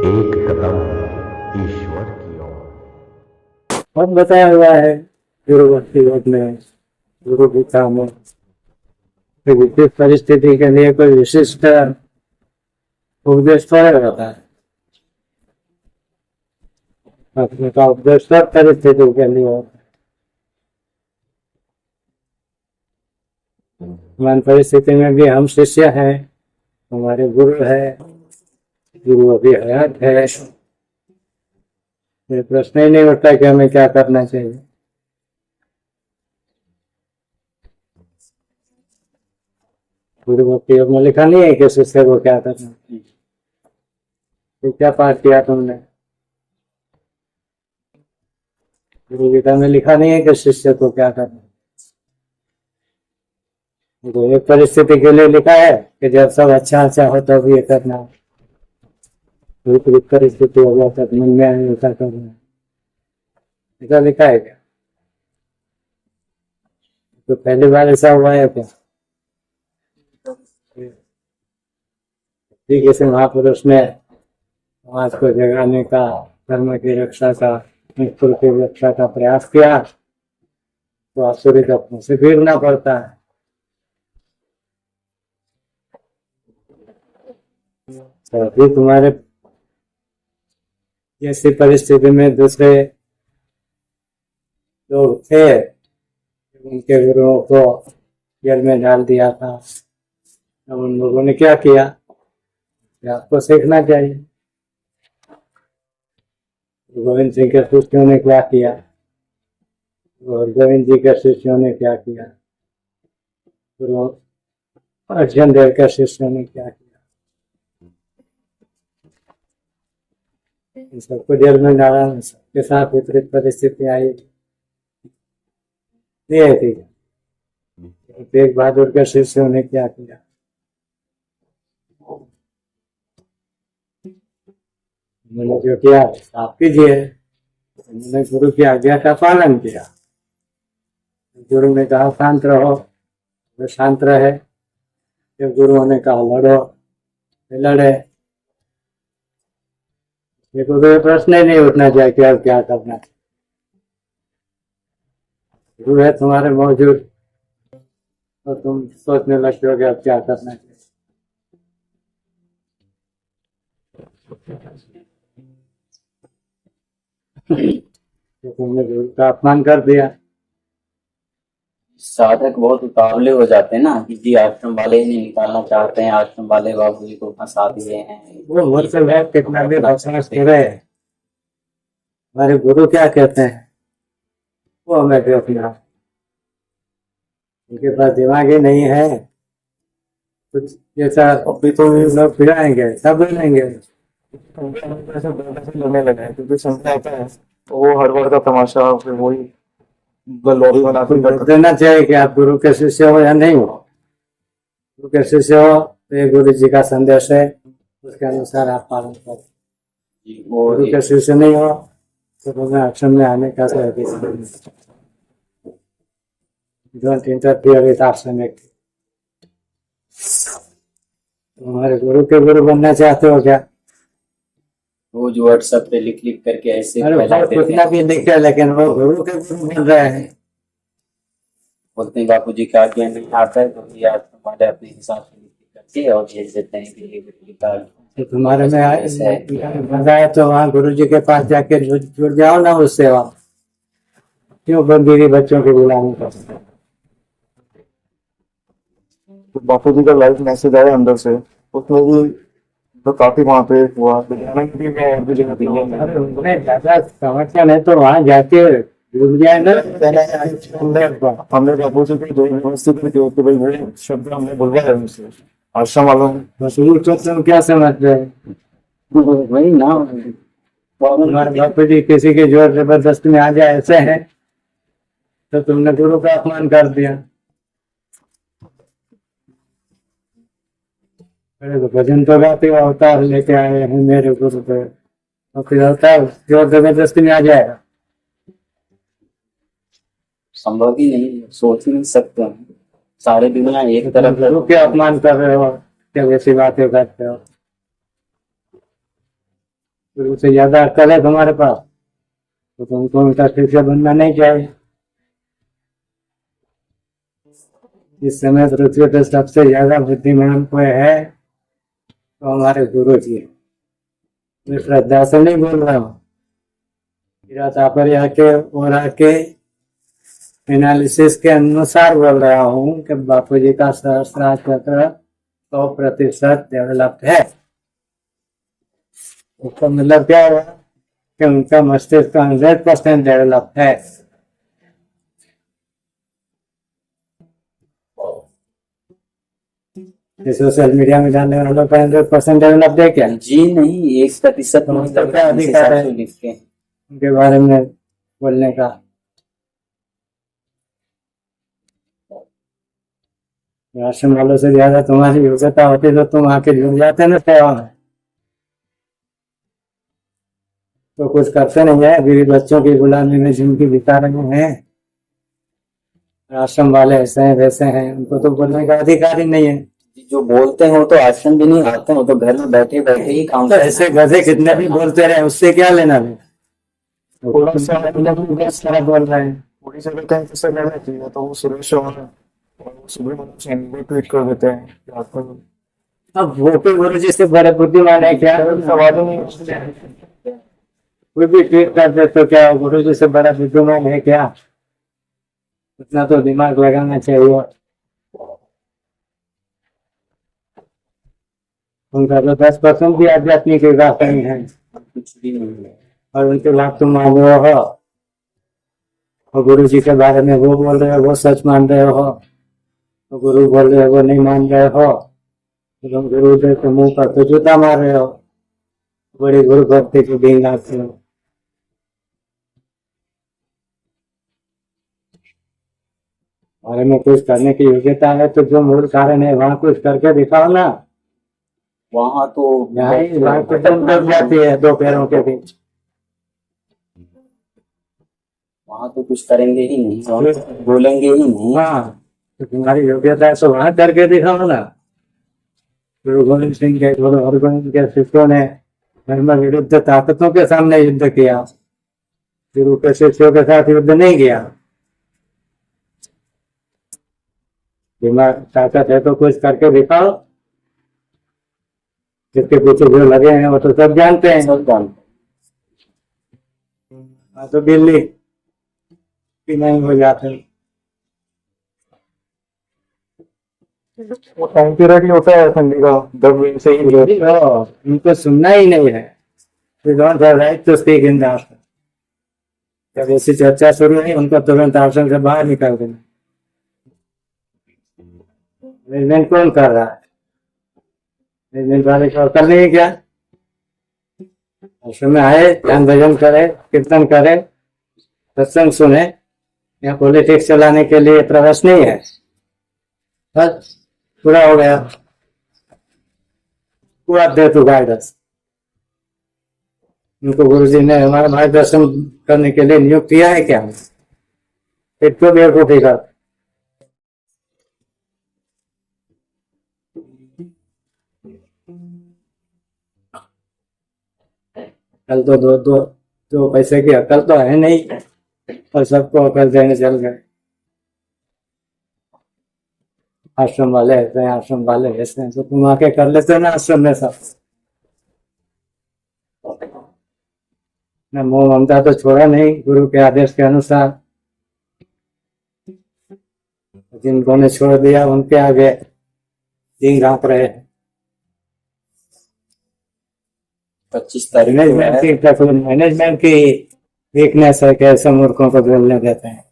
एक कदम ईश्वर की ओर। बहुत बताया हुआ है गुरु भक्ति योग में, गुरु गीता में। कोई विशेष परिस्थिति के लिए कोई विशिष्ट उपदेश थोड़ा रहता है। अपने का उपदेश सब परिस्थिति के लिए होता है। मन परिस्थिति में भी हम शिष्य हैं, हमारे गुरु है, गुरु अभी हयात है। ये प्रश्न ही नहीं उठता कि हमें क्या करना चाहिए। गुरु भक्ति योग में लिखा नहीं है कि शिष्य को क्या करना चाहिए। तो क्या पाठ किया तुमने? गुरु गीता में लिखा नहीं है कि शिष्य को क्या करना। तो एक परिस्थिति के लिए लिखा है कि जब सब अच्छा अच्छा हो तब ये करना, विपरीत परिस्थिति हो गया तब मन में आए ऐसा करना, ऐसा लिखा है क्या? तो पहली बार ऐसा हुआ है क्या? किसी महापुरुष ने समाज को जगाने का, धर्म की रक्षा का, मित्र की रक्षा का प्रयास किया तो आसुरी अपने से गिरना पड़ता है। तो अभी तुम्हारे जैसी परिस्थिति में दूसरे लोग थे, उनके गुरुओं को जेल में डाल दिया था। अब उन लोगों ने क्या किया? आपको सीखना चाहिए। गोविंद सिंह के शिष्यों ने क्या किया और गोविंद जी के शिष्यों ने क्या किया, गुरु अर्जन देव के शिष्यों ने क्या किया। इन सबको जेल में डाला, सबके साथ विपरीत परिस्थिति आई नहीं आई थी। तेग बहादुर के शिष्यों ने क्या किया? मैंने जो किया आप कीजिए। मैंने गुरु की आज्ञा का पालन किया। गुरु ने कहा शांत रहो, वो शांत रहे। जब गुरुओं ने कहा लड़ो, लड़े। ये कोई प्रश्न ही नहीं उठना चाहिए कि अब क्या करना है। गुरु है तुम्हारे मौजूद और तुम सोचने लगते हो कि अब क्या करना चाहिए। तो तुमने गुरु का अपमान कर दिया। साधक बहुत उतावले हो जाते हैं ना कि जी आश्रम वाले ही नहीं निकालना चाहते हैं, आश्रम वाले बाबू जी को फंसा दिए हैं। वो मुझसे है कितना भी भाषण कह रहे हैं, हमारे गुरु क्या कहते हैं वो हमें देखना। उनके पास दिमाग ही नहीं है, कुछ जैसा लोग पिलाएंगे सब लेंगे। लगने लगा है क्योंकि सुनते आता है तो वो हर बार का तमाशा फिर वही लॉबी बनाते देना चाहिए कि आप गुरु के शिष्य हो या नहीं हो। गुरु के शिष्य हो तो ये गुरु जी का संदेश है, उसके अनुसार आप पालन करो। गुरु के शिष्य नहीं हो तो तुम्हें आश्रम में आने का डोंट इंटरफियर विद आश्रम एक्ट। तुम्हारे गुरु के गुरु बनना चाहते हो क्या? रोज व्हाट्सएप पे लिख लिख करके ऐसे कितना भी लिखे लेकिन वो गुरु के गुरु बन रहे हैं। बोलते हैं बापू जी का आज्ञा नहीं आता है तो ये आश्रम वाले अपने हिसाब से लिख करके और भेज देते हैं कि ये लिखा तो तुम्हारे में मजा है तो वहाँ गुरु जी के पास जाके जुड़ जाओ ना उस सेवा। क्यों बंदीरी बच्चों की गुलामी करते हैं? तो बापू जी का लाइव मैसेज आया अंदर से, उसमें भी तो काफी वहाँ पे हुआ। ज्यादा समस्या नहीं तो वहाँ जाके जुड़ जाए ना। हमने बापू जी को व्यवस्थित कि भाई वो शब्द हमने बुलवाया उनसे आश्रम वालों ने। बस तुम क्या समझ रहे वही ना। हमारे बापू जी किसी के जोर जबरदस्ती में आ जाए ऐसे हैं तो तुमने गुरु का अपमान कर दिया। अरे तो भजन तो गाते हुए अवतार लेके आए हैं मेरे गुरु पे, और फिर अवतार जोर जबरदस्ती में आ जाएगा? संभव ही नहीं, सोच ही नहीं सकते हैं। सारे दुनिया एक तरफ गुरु के अपमान कर रहे हो, क्या वैसी बातें करते हो? गुरु से ज्यादा अक्ल है तुम्हारे पास तो तुमको उनका शिष्य बनना नहीं चाहिए। इस समय पृथ्वी पर सबसे ज्यादा बुद्धिमान कोई है तो हमारे गुरु जी है। मैं श्रद्धा से नहीं बोल रहा हूँ, पर आके और आके एनालिसिस के अनुसार बोल रहा हूँ कि बापू जी का सहस्त्रार चक्र 100% डेवलप्ड है। उसका मतलब क्या हुआ कि उनका मस्तिष्क 100% डेवलप्ड है। सोशल मीडिया में डालने वालों का 100% डेवलप्ड है क्या? जी नहीं, 1% मतलब क्या अधिकार है उनके बारे में बोलने का? आश्रम वालों से ज्यादा तुम्हारी योग्यता होती तो तुम आके जुड़ जाते ना सेवा में। तो कुछ करते नहीं है, अभी बच्चों की गुलामी में जिंदगी बिता रहे हैं। आश्रम वाले ऐसे हैं वैसे हैं, उनको तो बोलने का अधिकार ही नहीं है। जो बोलते हैं वो तो आश्रम भी नहीं आते हैं, वो तो घर में बैठे बैठे ही काम तो ऐसे गधे कितने भी बोलते रहे, उससे क्या लेना है? थोड़ा सा बोल रहे हैं थोड़ी सी अगर कहीं से लेना चाहिए तो वो सुरेश और सुब्रमण्यम सिंह भी ट्वीट कर देते हैं कि आपको अब वो तो गुरु जी से बड़े बुद्धिमान है क्या? सवाल ही नहीं। कोई भी ट्वीट कर दे तो क्या गुरु जी से बड़ा बुद्धिमान है क्या? उतना तो दिमाग लगाना चाहिए। उनका तो 10% भी आध्यात्मिक विकास नहीं है, कुछ भी नहीं है। और उनके बाद तुम मान रहे हो और गुरु जी के बारे में वो बोल रहे हो वो सच मान रहे हो, तो गुरु बोल रहे हो वो नहीं मान रहे हो। तो तुम गुरु जी के मुंह पर तो जूता मार रहे हो, बड़ी गुरु भक्ति की दिन आते हो। बारे में कुछ करने की योग्यता है तो जो मूल कारण है वहाँ कुछ करके दिखाओ ना। वहाँ तो यहाँ तो दम दब जाती है दो पैरों के बीच। वहाँ तो कुछ करेंगे ही नहीं और बोलेंगे ही नहीं। हाँ, तो तुम्हारी योग्यता है तो वहाँ करके दिखाओ ना। गुरु गोविंद सिंह के गुरु हरगोविंद के शिष्यों ने धर्म विरुद्ध ताकतों के सामने युद्ध किया, गुरु के शिष्यों के साथ युद्ध नहीं किया। दिमाग ताकत है तो कुछ करके दिखाओ। जिसके पीछे जो लगे हैं वो तो सब जानते हैं। सब जानते हाँ, तो बिल्ली भी नहीं हो जाते। वो टाइम पीरियड ही होता है ठंडी का, जब से ही उनको सुनना ही नहीं है। We don't have right to speak in the ashram। जब ऐसी चर्चा शुरू हुई उनको तुरंत आश्रम से बाहर निकाल देना। मैनेजमेंट कौन कर रहा है? मैनेजमेंट वाले को अकल नहीं है क्या? आश्रम में आए, ध्यान भजन करे, कीर्तन करे, सत्संग सुने, यहाँ पॉलिटिक्स चलाने के लिए प्रयास नहीं है। बस पूरा हो गया। पूरा दे टू गाइडेंस। उनको गुरु जी ने हमारा मार्गदर्शन करने के लिए नियुक्त किया है क्या? फिर क्यों बेवकूफी कर? कल तो दो पैसे की अकल तो है नहीं और सबको अकल देने चल गए। आश्रम वाले ऐसे हैं, आश्रम वाले ऐसे हैं, तो तुम आके कर लेते ना आश्रम में सब। न मोह ममता तो छोड़ा नहीं गुरु के आदेश के अनुसार। जिनको ने छोड़ दिया उनके आगे दिन घाप रहे। 25 तारीख मैनेजमेंट की वीकनेस है कि ऐसे मूर्खों को बोलने देते हैं।